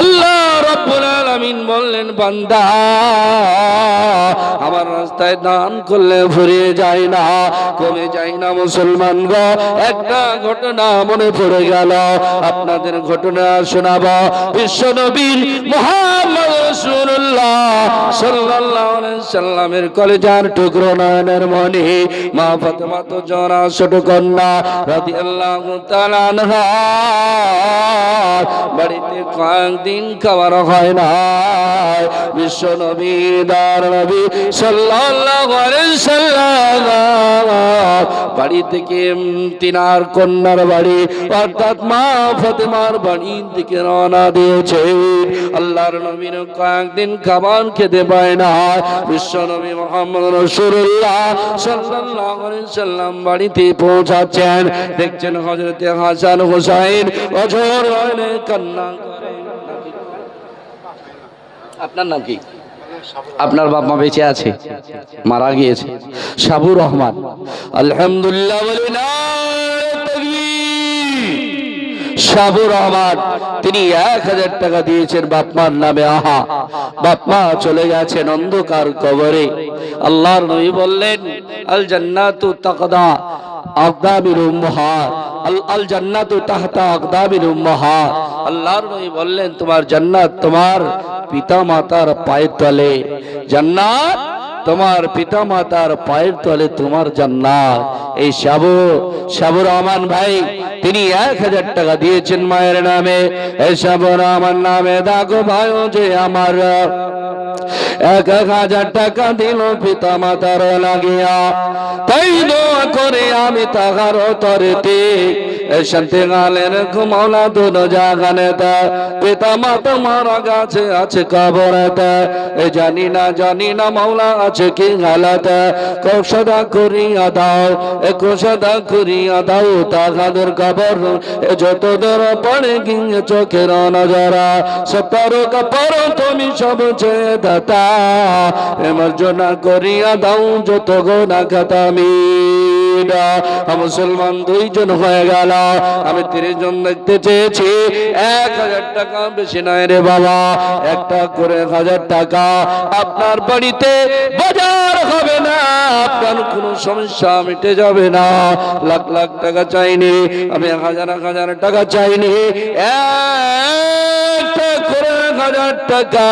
আল্লাহ রাব্বুল আলামিন বললেন, বান্দা আমার রাস্তায় দান করলে ফুরিয়ে যায় না, কমে যায় না। মুসলমান গো, একটা ঘটনা মনে পড়ে গেল, আপনাদের ঘটনা শোনাবো। বিশ্ব নবীর মুহাম্মদ রাসূলুল্লাহ সাল্লাল্লাহু আলাইহি সাল্লামের কলেজার টুকরো নয়নের মণি মা ফাতেমা তো জরা ছোট কন্যা রাদিয়াল্লাহু তাআলা আনহা বাড়িতে কয়েকদিন খাবার হয় না। বিশ্ব নবী দার নবী সাল্লাল্লাহু আলাইহি সাল্লাম বাড়ি থেকে তিনার কন্যার বাড়ি অর্থাৎ মা ফাতেমার বাড়ি থেকে রওনা দিয়েছে। আল্লাহর নবীর কয়েকদিন খাবার খেতে পায় না। বিশ্ব নবী মুহাম্মদ রাসূলুল্লাহ সাল্লাল্লাহু আলাইহি সাল্লাম বাড়িতে পৌঁছাচ্ছেন, দেখছেন হযরত হাসান হুসাইন অঝোর নয়নে কান্না করে। আপনার নাম কি? আপনার বাপ মা বেঁচে আছে? মারা গিয়েছে? সাবুর রহমান। আলহামদুলিল্লাহ বলি না সাবুর রহমান, তিনি 1000 টাকা দিয়েছেন বাপমার নামে। আহা, বাপমা চলে গেছেন অন্ধকার কবরে। আল্লাহর নবী বললেন, আল জান্নাতু তাকদা আকদামিল উম্মাহাত, আল জান্নাতু তাহতা আকদামিল উম্মাহাত। আল্লাহর নবী বললেন, তোমার জান্নাত তোমার পিতা মাতার পায়ের তলে। জান্নাত তোমার পিতা মাতার পায়ের তলে তোমার জান্নাত। এই সাবুর রহমান ভাই তিনি 1000 টাকা দিয়েছেন মায়ের নামে। এই সাবুর রহমান নামে দেখো ভাই যে আমার 1000 টাকা দিল পিতা মাতার লাগিয়া। তাই দোয়া করে আমি তাহার তরেতে শান্তি গালের ঘুমাওলা দুনো জাগানে পিতা মাতা মারা গেছে আছে কবরেতে। জানি না মাওলা আছে কি গালাতে। কোষদা করিয়া দাও, কোষদা করিয়া দাও তাহাদের কবর যত দূর পড়ে গিয়ে চোখের নজরা। সত্তর কবর তুমি সব চেয়ে দাতা, মার্জনা করিয়া দাও যত গোনা খাতামি। মুসলমান 2 জন হয়ে গেল, আমি 30 জন দেখতে চেয়েছি। 1000 টাকা বেশি নয় রে বাবা, একটা করে 1000 টাকা। আপনার বাড়িতে বাজার হবে না, আপনার কোনো সমস্যা মিটে যাবে না। লাখ লাখ টাকা চাইনি আমি, 1000 টাকা চাইনি, একটা করে 1000 টাকা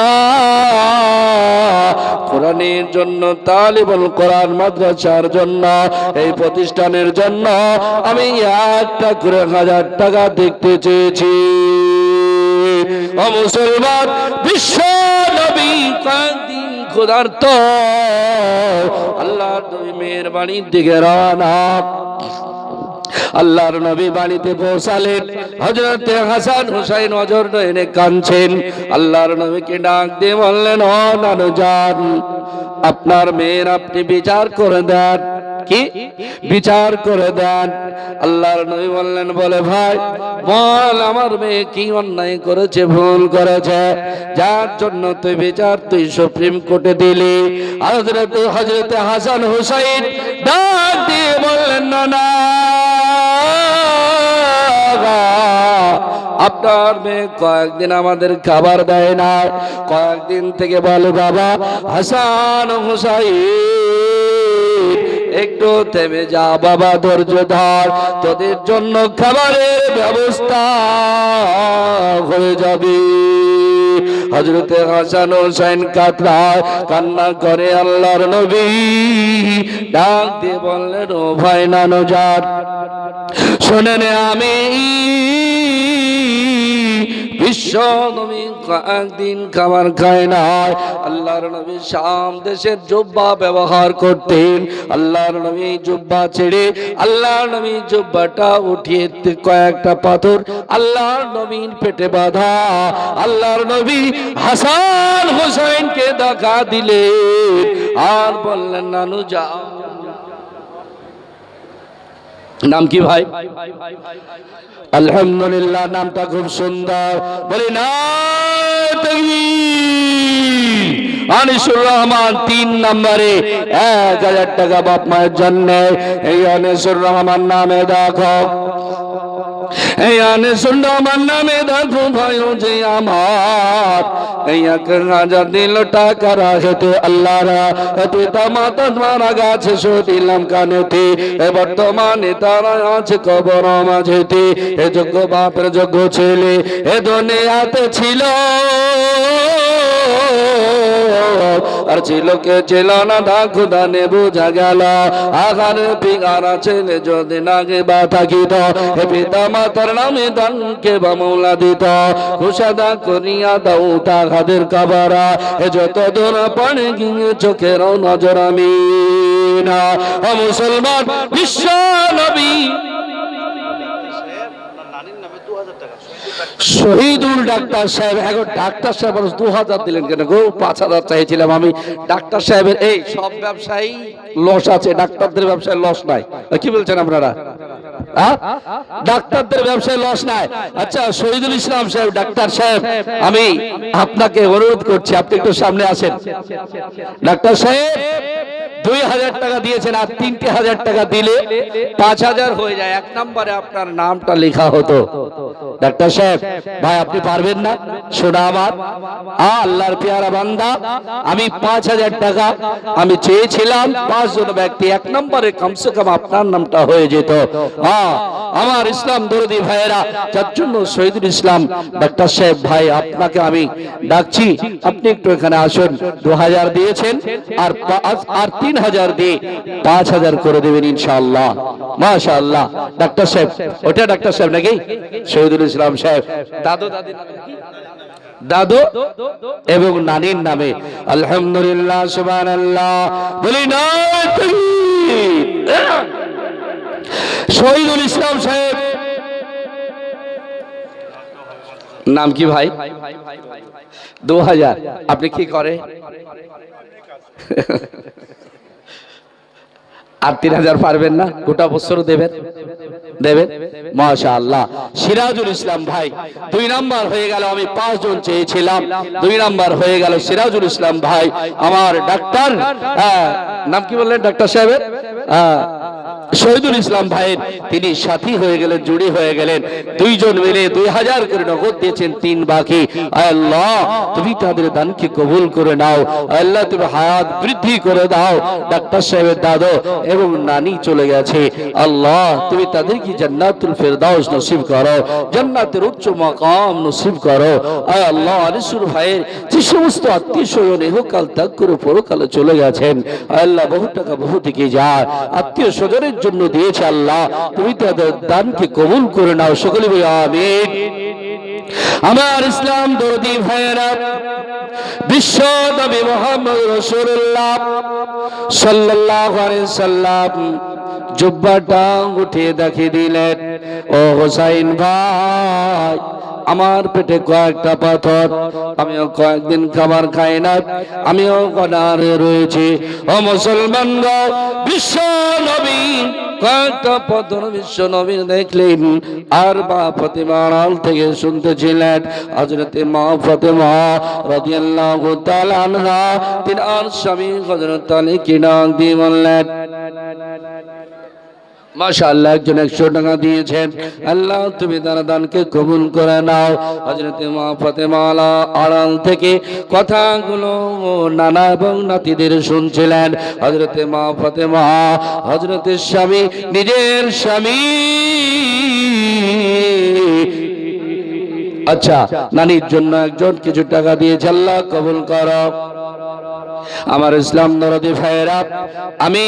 কোরআনের জন্য, তালিবুল কোরআন মাদ্রাসার জন্য, এই প্রতিষ্ঠানের জন্য আমি একটা করে 1000 টাকা দেখতে চেয়েছি। ও মুসলমান, বিশ্ব নবী কয়েকদিন ক্ষুধার্ত, আল্লাহর নবী মেয়ের বাড়ির দিকে রওনা। আল্লাহর নবী বাড়িতে পৌঁছালেন, হযরত হাসান হুসাইন অঝর নয়নে কাঁদছেন। আল্লাহর নবীকে ডাক দিয়ে বললেন, ও নানু জান, আপনার মেয়ের আপনি বিচার করে দেন। কি বিচার করে দেন? আল্লাহর নবী বললেন, বলে ভাই বল আমার মেয়ে কি অন্যায় করেছে, ভুল করেছে, যার জন্য তুই বিচার তুই সুপ্রিম কোর্টে দিলি। হযরত হাসান হুসাইন ডাক দিয়ে বললেন, না আপনার মেয়ে কয়েকদিন আমাদের খাবার দেয় না, কয়েকদিন থেকে বলে বাবা হাসান হুসাইন একটু থেমে যা বাবা, ধৈর্য ধর, তোদের জন্য খাবারের ব্যবস্থা হয়ে যাবে। হযরত হাসান হুসাইন কান্না করে। আল্লাহর নবী ডাক দিয়ে বললেন, ও ভাই নানু জান শোনেন, আমি বিশ্ব নবী কয়েকদিন খাবার খায় না। আল্লাহর নবী শাম দেশের জুব্বা ব্যবহার করতেন। আল্লাহর নবী জুব্বা ছেড়ে আল্লাহর নবী জুব্বাটা উঠিয়ে কয়েকটা পাথর আল্লাহর নবীর পেটে বাঁধা। আল্লাহর নবী হাসান হুসাইনকে দেখা দিলেন আর বললেন, নানু যাও। নাম কি ভাই? আলহামদুলিল্লাহ, নামটা খুব সুন্দর। বলি না আনিসুর রহমান 3 নম্বরে 1000 টাকা বাপ মায়ের জন্য। এই আনিসুর রহমান নামে দেখো এই আনে শুনো আমার নামে দেখো ভাই যে আমার এই 1000 দিল টাকা রাখতে আল্লাহরা পিতা মাতা মারা গেছে দিলাম কানেতে বর্তমানে তারা আছে কবর মাঝেতে এ যোগ্য বাপের যোগ্য ছেলে এ দুনিয়াতে ছিল আর ছিল কে ছিল না দা খুদা নে বুঝা গেল আগার পিগারা ছেলে যদি নাগে বা থাকিত হে পিতা মাতার নামে দানকে বা মৌলা দিত খুশাদা করিয়া দাও তাহাদের কাবারা এ যত দূর পানি গিয়ে চোখের নজর আমি না ও মুসলমান বিশ্ব নবী শহীদুল ডাক্তার সাহেব এখন ডাক্তার সাহেব 2000 দিলেন কেন গো 5000 চাইছিলাম আমি ডাক্তার সাহেবের এই সব ব্যবসায়ী লস আছে ডাক্তারদের ব্যবসায় লস নাই কি বলছেন আপনারা ডাক্তারদের ব্যবসায় লস নাই আচ্ছা শহীদুল ইসলাম সাহেব ডাক্তার সাহেব আমি আপনাকে অনুরোধ করছি আপনি একটু সামনে আসেন ডাক্তার সাহেব 2000 টাকা দিয়েছেন আর 3000 টাকা দিলে 5000 হয়ে যায় এক নম্বরে আপনার নামটা লেখা হতো ডাক্তার সাহেব ভাই আপনি পারবেন না শোনা আমার আল্লাহর পেয়ারা বান্দা আমি 5000 টাকা আমি চেয়েছিলাম 5 জন ব্যক্তি এক নম্বরে কমসে কম আপনার নামটা হয়ে যেত আমার ইসলাম দরদি ভাইয়েরা যার জন্য শহীদুল ইসলাম ডাক্তার সাহেব ভাই আপনাকে আমি ডাকছি আপনি একটু এখানে আসুন 2000 দিয়েছেন আর 3000 দিয়ে 5000 করে দেবেন ইনশাআল্লাহ মাশাআল্লাহ ডাক্তার সাহেব ওটা ডাক্তার সাহেব নাকি শহীদুল ইসলাম সাহেব দাদু দাদির নামে কি দাদু এবং নানির নামে আলহামদুলিল্লাহ সুবহানাল্লাহ বলি না শহীদুল ইসলাম সাহেব নাম কি ভাই 2000 আপনি কি করে আর 3000 পারবেন না গোটা বছর দেবেন দেবেন মাশাআল্লাহ সিরাজুল ইসলাম ভাই 2 নাম্বার হয়ে গেল আমি 5 জন চেয়েছিলাম 2 নাম্বার হয়ে গেল সিরাজুল ইসলাম ভাই আমার ডাক্তার নাম কি বললেন ডাক্তার সাহেবের শহীদুল ইসলাম ভাইয়ের তিনি সাথী হয়ে গেলেন জুড়ি হয়ে গেলেন 2 জন মিলে 2000 করে নগদ দিয়েছেন 3 বাকি আল্লাহ তুমি তাদের দানকে কবুল করে নাও আল্লাহ তুমি হায়াত বৃদ্ধি করে দাও ডাক্তার সাহেবের দাদু এবং নানি চলে গেছে আল্লাহ তুমি তাদেরকে জান্নাতুল ফেরদাউস নসিব করো জান্নাতের উচ্চ মাকাম নসিব করো আয় আল্লাহ আনিসুর ভাইয়ের যে সমস্ত আত্মীয়স্বজন ইহকাল ত্যাগ করে পরকালে চলে গেছেন আল্লাহ বহু টাকা বহু দিকে যায় আত্মীয়স্বজনের জন্য দিয়েছে আল্লাহ তুমি তাদের দানকে কবুল করে নাও সকলে বলি আমিন আমার ইসলাম দরদি ভাইয়েরা বিশ্ব নবী মুহাম্মদ রাসূলুল্লাহ সাল্লাল্লাহু আলাইহি সাল্লাম জুব্বাটা উঠিয়ে দেখিয়ে দিলেন ও হোসাইন ভাই আমার পেটে কয়েকটা পাথর আমিও কয়েকদিন খাবার খাই না আমিও কনারে রয়েছে ও মুসলমান বিশ্ব নবী কয়েকটা পাথর বিশ্ব নবী দেখলেন আর মা ফাতেমা আড়াল থেকে শুনতেছিলেন হযরতে মা ফাতেমা রাদিয়াল্লাহু তাআলা আনহা তিনার স্বামী হযরত আলী কি নাম দিয়ে বললেন মাশাআল্লাহ একজন 100 টাকা দিয়েছেন আল্লাহ তুমি তার দানকে কবুল করে নাও হযরতে মা ফাতেমা আড়াল থেকে কথাগুলো নানা এবং নাতিদের শুনছিলেন হযরতে মা ফাতেমা হযরতের স্বামী নিজের স্বামী আচ্ছা নানির জন্য একজন কিছু টাকা দিয়েছে আল্লাহ কবুল করো আমার ইসলাম দরদি ভাইয়েরা আমি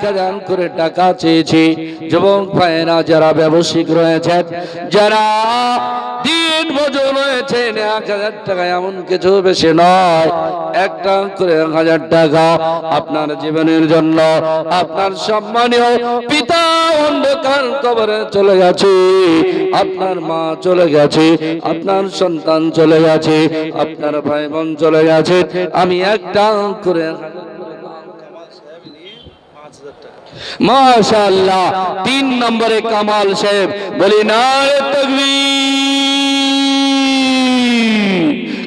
1000 করে টাকা চেয়েছি যুবক ভাইয়েরা যারা ব্যবসায়িক রয়েছেন যারা দিন মজুর রয়েছেন 1000 টাকা এমন কিছু বেশি নয় একটা করে 1000 টাকা আপনার জীবনের জন্য আপনার সম্মানীয় পিতা অন্ধকার কবরে চলে গেছে আপনার মা চলে গেছে আপনার সন্তান চলে গেছে আপনার ভাই বোন চলে গেছে আমি একটা করে মাশাআল্লাহ 3 নম্বরে কামাল সাহেব বলি নারে তাকবীর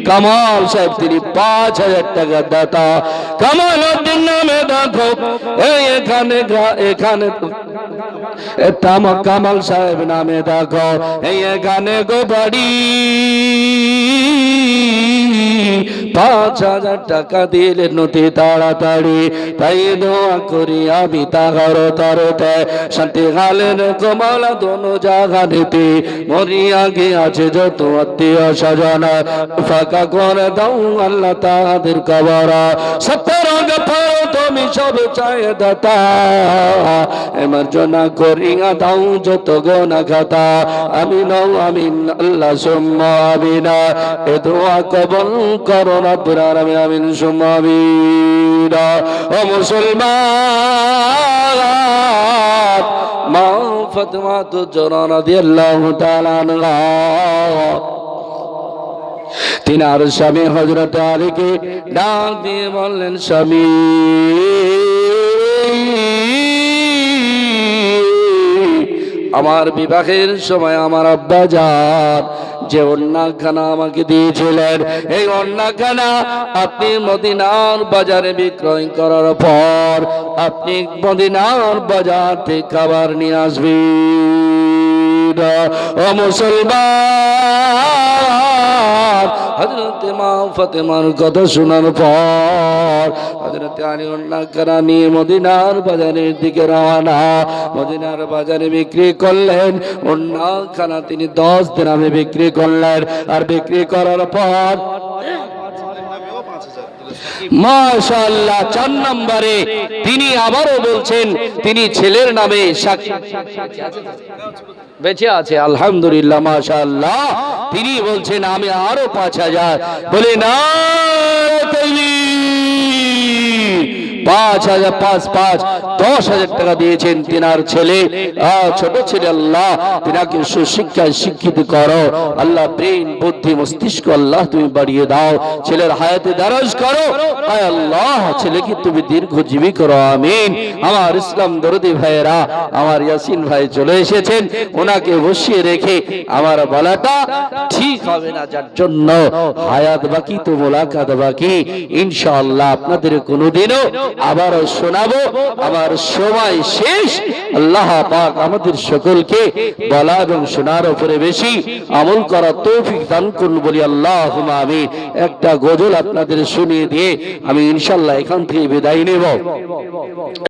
কামাল সাহেব তিনি 5000 টাকা দাতা কামাল উদ্দিন নামে দেখো এখানে তাম কামাল সাহেব নামে দেখো এই গানে গো বাড়ি 5,000 টাকা দিলে নতি তাড়াতাড়ি তাই দোয়া করি আমি তাহার তরতে শান্তি গালেন কমালা দোনো জাগানেতে মরিয়া গিয়াছে যত আত্মীয় স্বজন ফাঁকা করে দাও আল্লাহ তাদের কবর সত্তর গফর তুমি সব চায় দাতা এমার্জনা করিয়া দাও যত গোনা খাতা আমিন আমিন আল্লাহ সুম্মা আমিনা এ দোয়া কবুল করো রব্বুল আলামিন আমিন সুম্মা আমিন ও মুসলমান মা ফাতেমা তুজরা রাদিয়াল্লাহু তাআলা আনহা তিনার স্বামী হযরত আলীকে ডাক দিয়ে বললেন স্বামী আমার বিবাহের সময় আমার আব্বা জান যে ওন্নাখানা আমাকে দিয়েছিলেন এই ওন্নাখানা আপনি মদিনার বাজারে বিক্রয় করার পর আপনি মদিনার বাজার থেকে খাবার নিয়ে আসবেন ও মুসলমান হযরত মা ফাতেমার কথা শোনার পর হযরত আলী ওন্নাখানা নিয়ে মদিনার বাজারের দিকে রওনা মদিনার বাজারে বিক্রি করলেন ওন্নাখানা তিনি 10 দিরহামে বিক্রি করলেন আর বিক্রি করার পর মাশাআল্লাহ 4 নম্বরে তিনি আবারও বলছেন তিনি ছেলের নামে বেঁচে আছে আলহামদুলিল্লাহ মাশাআল্লাহ তিনি বলছেন আমি আরো 5,000 বলে না 5,000 10,000 টাকা দিয়েছেন তিনার ছেলে ছোট ছেলে আল্লাহ তিনাকে সুশিক্ষায় শিক্ষিত করো আল্লাহ ব্রেন বুদ্ধি মস্তিষ্ক আল্লাহ তুমি বাড়িয়ে দাও ছেলের হায়াতে দারাজ করো আয় আল্লাহ ছেলেকে তুমি দীর্ঘজীবী করো আমিন আমার ইসলাম দরদি ভাইরা আমার ইয়াসিন ভাই চলে এসেছেন ওনাকে বসিয়ে রেখে আমার বলাটা ঠিক হবে না যার জন্য হায়াত বাকি তো মোলাকাত বাকি ইনশাআল্লাহ আপনাদের কোনোদিনও আবার শোনাবো আমার সময় শেষ আল্লাহ পাক আমাদের সকলকে বলা এবং শোনার উপরে বেশি আমল করার তৌফিক দান করুন বলি আল্লাহুম্মা আমিন একটা গজল আপনাদের শুনিয়ে দিয়ে আমি ইনশাআল্লাহ এখান থেকে বিদায় নেব